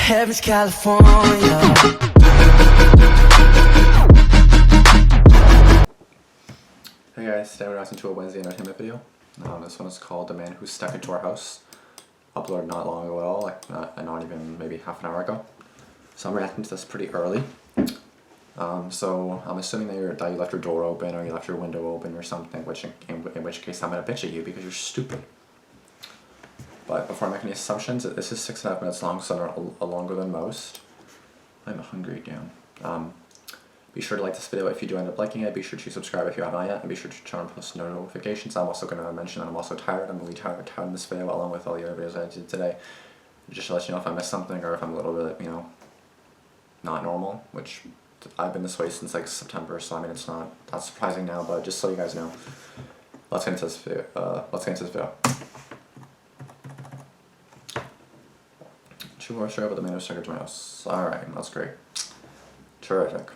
Heaven's California. Hey guys, today we're reacting to a Wansee entertainment video. This one is called The Man Who Stuck Into Our House. Uploaded not long ago at all, like not even maybe half an hour ago. So I'm reacting to this pretty early. So I'm assuming that you left your door open or you left your window open or something, in which case I'm gonna bitch at you because you're stupid. But before I make any assumptions, this is 6.5 minutes long, so longer than most. I'm hungry, damn. Be sure to like this video if you do end up liking it. Be sure to subscribe if you haven't yet, and be sure to turn on post notifications. I'm also going to mention that I'm also tired. I'm really tired in this video, along with all the other videos I did today. Just to let you know if I missed something or if I'm a little bit, not normal, which I've been this way since like September, so I mean it's not that surprising now, but just so you guys know. Let's get into this video. 2 more straight up with the man who stuck into my house. Alright, that's great. Terrific.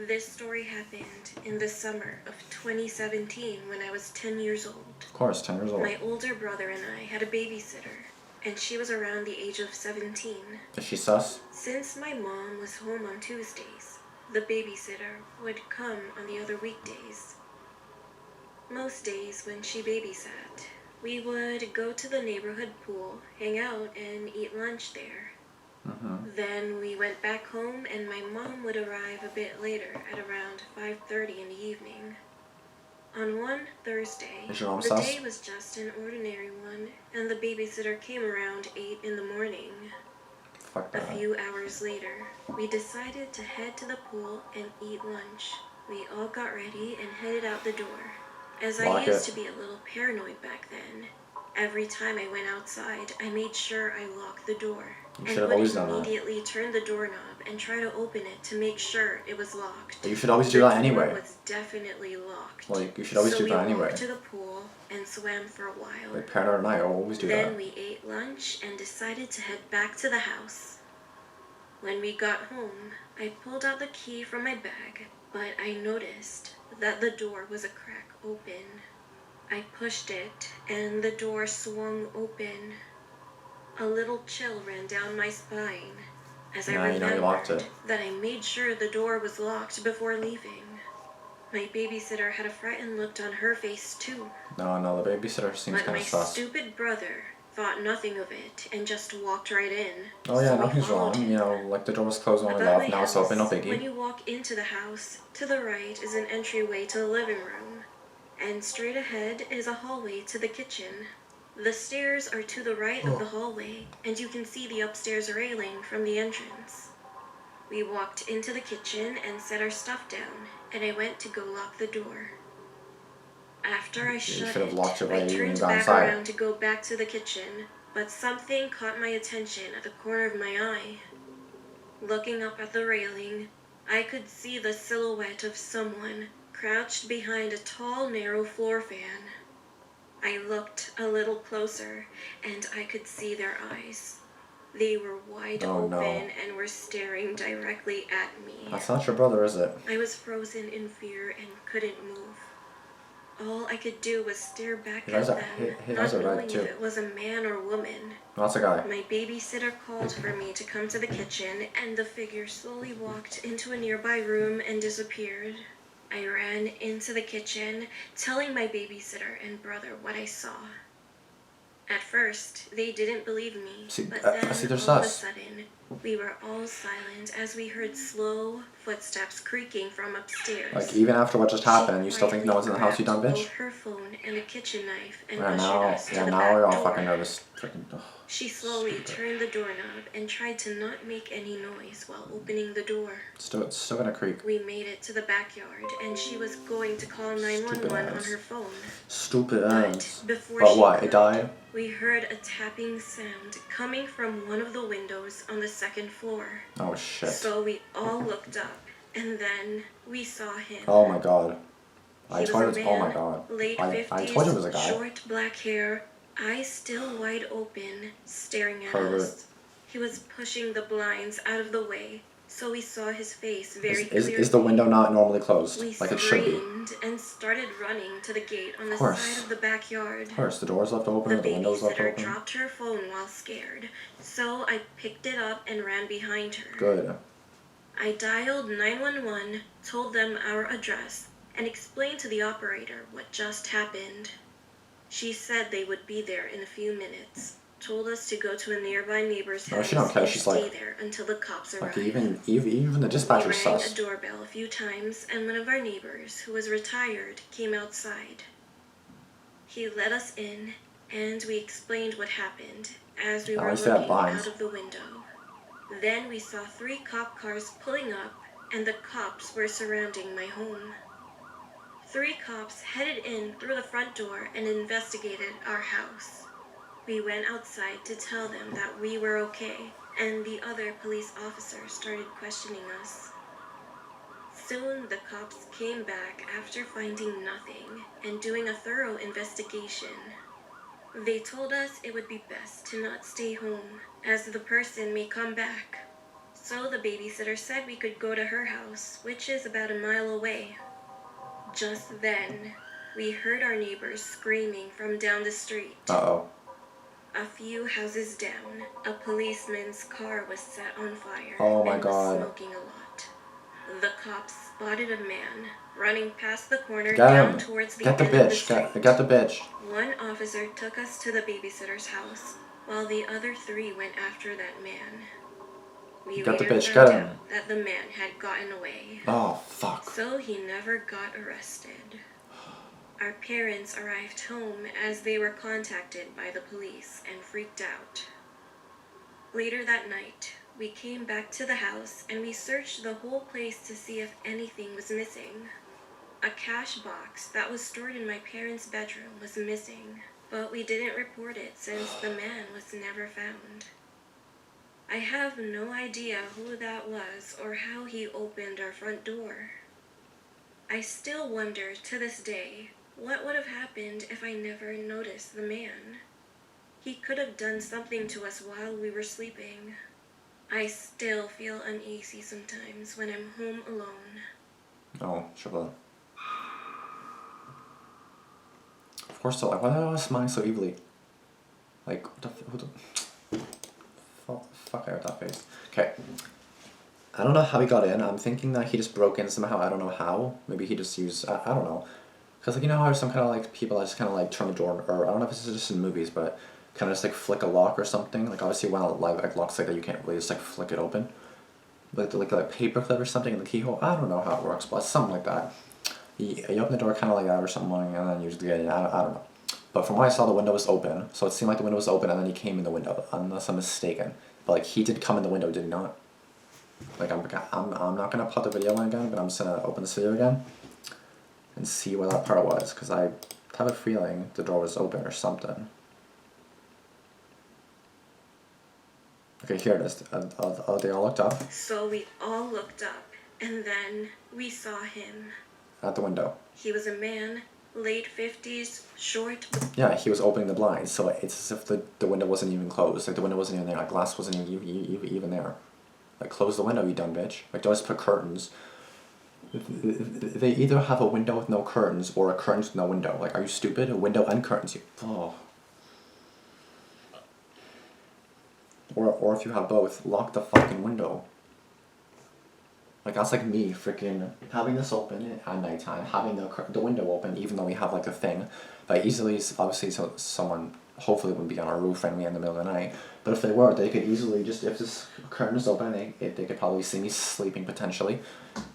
This story happened in the summer of 2017 when I was 10 years old. Of course, 10 years old. My older brother and I had a babysitter, and she was around the age of 17. Is she sus? Since my mom was home on Tuesdays, the babysitter would come on the other weekdays. Most days when she babysat, we would go to the neighborhood pool, hang out, and eat lunch there. Then we went back home, and my mom would arrive a bit later at around 5:30 in the evening. On one Thursday, the day was just an ordinary one, and the babysitter came around 8 in the morning. A few hours later, we decided to head to the pool and eat lunch. We all got ready and headed out the door. As I used to be a little paranoid back then, every time I went outside, I made sure I locked the door. And would immediately turn the doorknob and try to open it to make sure it was locked. But you should always do that anyway. The door was definitely locked. Well, you should always do that anyway. So we walked to the pool and swam for a while. Like paranoid and I always do that. Then we ate lunch and decided to head back to the house. When we got home, I pulled out the key from my bag, but I noticed that the door was a crack open. I pushed it, and the door swung open. A little chill ran down my spine as I remembered that I made sure the door was locked before leaving. My babysitter had a frightened look on her face too. No, the babysitter seems kind of sus. But my stupid brother thought nothing of it and just walked right in. Oh yeah, nothing's wrong. Like the door was closed when we left, now it's open, no biggie. When you walk into the house, to the right is an entryway to the living room, and straight ahead is a hallway to the kitchen. The stairs are to the right of the hallway, and you can see the upstairs railing from the entrance. We walked into the kitchen and set our stuff down, and I went to go lock the door. After I shut it, I turned back around to go back to the kitchen, but something caught my attention at the corner of my eye. Looking up at the railing, I could see the silhouette of someone crouched behind a tall, narrow floor fan. I looked a little closer, and I could see their eyes. They were wide open and were staring directly at me. That's not your brother, is it? I was frozen in fear and couldn't move. All I could do was stare back at them, not knowing if it was a man or woman. That's a guy. My babysitter called for me to come to the kitchen, and the figure slowly walked into a nearby room and disappeared. I ran into the kitchen, telling my babysitter and brother what I saw. At first, they didn't believe me, but then all of a sudden, we were all silent as we heard slow footsteps creaking from upstairs. Like, even after what just happened, you still think no one's in the house, you dumb bitch? Her phone and a kitchen knife and now you're all fucking nervous. She slowly turned the doorknob and tried to not make any noise while opening the door. It's still gonna creak. We made it to the backyard, and she was going to call 911 on her phone. Stupid ass. But what, it died? We heard a tapping sound coming from one of the windows on the second floor. Oh shit. So we all looked up, and then we saw him. Oh my god. Oh my god. Late 50s, I told you it was a guy. Short black hair, eyes still wide open, staring at us. He was pushing the blinds out of the way so we saw his face Is, very is, clearly. is the window not normally closed? We Like it should be. screamed and started running to the gate on the course. side of the backyard. Of course, the door's left open The or the window's left babysitter open. dropped her phone while scared, so I picked it up and ran behind her. Good. I dialed 911, told them our address, and explained to the operator what just happened. She said they would be there in a few minutes, told us to go to a nearby neighbor's No, house she don't care. and She's stay like- there until the cops arrived. Like even the We dispatcher's rang sus. a doorbell a few times, and one of our neighbors, who was retired, came outside. He let us in, and we explained what happened as we At were least they had looking blinds. out of the window. Then we saw 3 cop cars pulling up, and the cops were surrounding my home. 3 cops headed in through the front door and investigated our house. We went outside to tell them that we were okay, and the other police officers started questioning us. Soon the cops came back after finding nothing and doing a thorough investigation. They told us it would be best to not stay home, as the person may come back. So the babysitter said we could go to her house, which is about a mile away. Just then, we heard our neighbors screaming from down the street. Uh-oh. A few houses down, a policeman's car was set on fire Oh my and God. was smoking a lot. The cops spotted a man running past the corner Get down him. towards the Get the end of the bitch. street. Get the bitch. One officer took us to the babysitter's house, while the other 3 went after that man. We Get the later bitch, found get him. out that the man had gotten away, Oh, fuck. so he never got arrested. Our parents arrived home as they were contacted by the police and freaked out. Later that night, we came back to the house and we searched the whole place to see if anything was missing. A cash box that was stored in my parents' bedroom was missing, but we didn't report it since the man was never found. I have no idea who that was or how he opened our front door. I still wonder to this day what would have happened if I never noticed the man. He could have done something to us while we were sleeping. I still feel uneasy sometimes when I'm home alone. Oh, sure. Of course, so, like, why did I smile so evilly? Like, who the fuck out that face. Okay. I don't know how he got in. I'm thinking that he just broke in somehow. I don't know how. Maybe he just used, I don't know. Because, like, you know how there's some kind of, like, people that just kind of, like, turn the door, or I don't know if this is just in movies, but kind of just, like, flick a lock or something. Like, obviously, when like locks like that, you can't really just, like, flick it open. Like a paper clip or something in the keyhole. I don't know how it works, but something like that. You open the door kind of like that or something, and then you just get in. I don't know. But from what I saw, the window was open. So it seemed like the window was open, and then he came in the window, unless I'm mistaken. But, like, he did come in the window, did he not? Like, I'm not going to put the video in again, but I'm just going to open this video again and see what that part was, because I have a feeling the door was open or something. Okay, here it is. They all looked up So we all looked up, and then we saw him. at the window. He was a man, late 50s, short. Yeah, he was opening the blinds, so it's as if the window wasn't even closed. Like, the window wasn't even there. Like, glass wasn't even there. Like, close the window, you dumb bitch. Like, don't just put curtains. They either have a window with no curtains or a curtains with no window. Like, are you stupid? A window and curtains. Oh. Or if you have both, lock the fucking window. Like, that's like me freaking having this open at nighttime, having the window open, even though we have, like, a thing. But easily, obviously, so someone hopefully wouldn't be on our roof and me in the middle of the night. But if they were, they could easily just, if this curtain is open, they could probably see me sleeping potentially.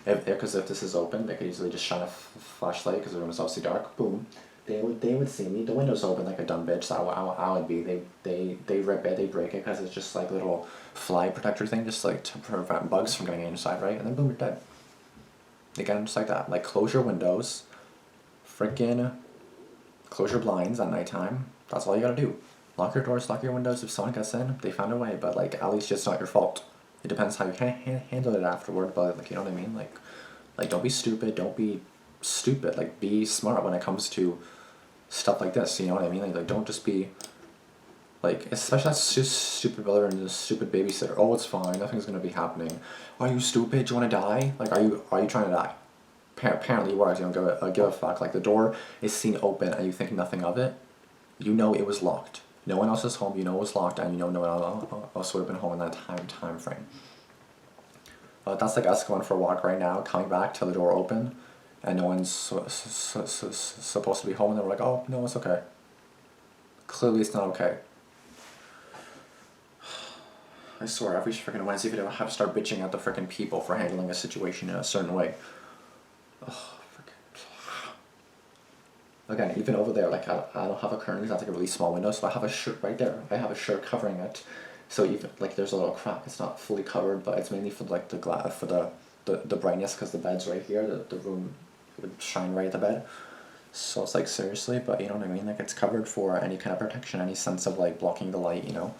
Because if this is open, they could easily just shine a flashlight because the room is obviously dark. Boom. They would see me. The window's open like a dumb bitch. So I would be. They rip it. They break it because it's just like a little fly protector thing, just like to prevent bugs from getting inside, right? And then boom, you're dead. They get in just like that. Like, close your windows. Freaking close your blinds at nighttime. That's all you gotta do. Lock your doors, lock your windows. If someone gets in, they found a way. But, like, at least it's not your fault. It depends how you handle it afterward. But, like, you know what I mean? Like, don't be stupid. Don't be stupid. Like, be smart when it comes to stuff like this. You know what I mean? Like don't just be Like, especially that stupid brother and the stupid babysitter. Oh, it's fine. Nothing's gonna be happening. Are you stupid? Do you want to die? Like, are you trying to die? Apparently you are. You don't give a fuck. Like, the door is seen open and you think nothing of it. You know it was locked. No one else is home. You know it was locked, and you know no one else would have been home in that time frame. That's like us going for a walk right now, coming back till the door open, and no one's supposed to be home, and they're like, oh no, it's okay. Clearly, it's not okay. I swear, every freaking Wednesday video I have to start bitching at the freaking people for handling a situation in a certain way. Oh, freaking. Again, even over there, like, I don't have a curtain, that's like a really small window, so I have a shirt right there. I have a shirt covering it. So even, like, there's a little crack. It's not fully covered, but it's mainly for, like, the glass, for the brightness, because the bed's right here. The room would shine right at the bed. So it's, like, seriously, but you know what I mean? Like, it's covered for any kind of protection, any sense of, like, blocking the light, you know?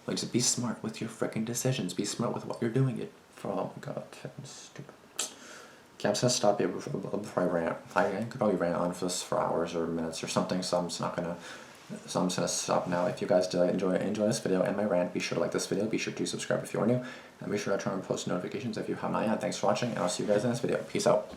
Like, just be smart with your freaking decisions. Be smart with what you're doing it for. Oh my god, I'm stupid. Okay, I'm just gonna stop here before I rant. I could probably rant on for this for hours or minutes or something, so I'm just gonna stop now. If you guys did enjoy this video and my rant, be sure to like this video, be sure to subscribe if you are new, and be sure to turn on post notifications if you have not yet. Thanks for watching, and I'll see you guys in this video. Peace out.